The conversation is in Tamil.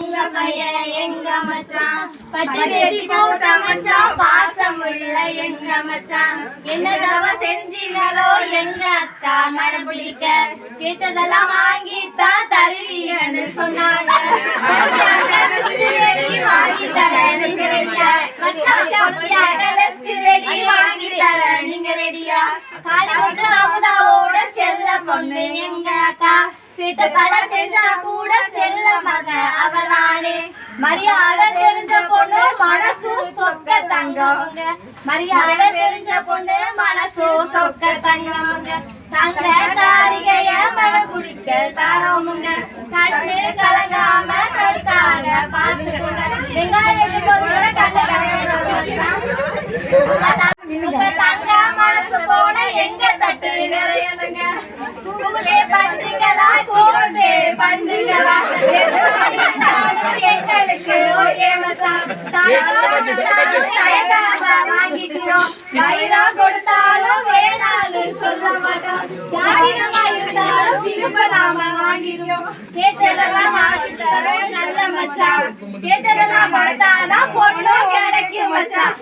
உங்க பையன் எங்க மச்சான் பட்டு வேட்டி போட்ட மச்சான் பாசம் உள்ள எங்க மச்சான் என்னதவ செஞ்சீங்களோ எங்க அக்கா மனம் பிடிக்க கேட்டதெல்லாம் வாங்கித்தான் தருவீங்கன்னு சொன்னாங்க வாங்கி தர நீங்க ரெடியா வாங்கி தர நீங்க ரெடியா காலிமுத்து அமுதாவோட செல்ல பொண்ணு எங்க அக்கா படம் செஞ்சா கூட செல்ல மக அவதானே மரியாதை தெரிஞ்ச பொண்ணு மனசு சொக்க தங்கவங்க மரியாதை தெரிஞ்ச பொண்ணு மனசு சொக்க தங்கவங்க தங்க தாரிகைய மனம் குடிக்க தரவங்க கண்ணு கலங்காம கருத்தாக பார்த்துக்கோங்க வெங்காயம் தங்க மனசு போல எங்க தட்டு நிறையணுங்க பண்றீங்களா போட்டு பண்றீங்களா எங்களுக்கு ஓகே மச்சான் வாங்கிக்கிறோம் வைரம் கொடுத்தாலும் வேணாலும் சொல்ல மாட்டோம் யாரிடமா இருந்தாலும் திரும்ப நாம வாங்கிடுவோம் கேட்டதெல்லாம் வாங்கி தர நல்ல மச்சான் கேட்டதெல்லாம் கொடுத்தாதான் பொண்ணும் கிடைக்கும் மச்சான்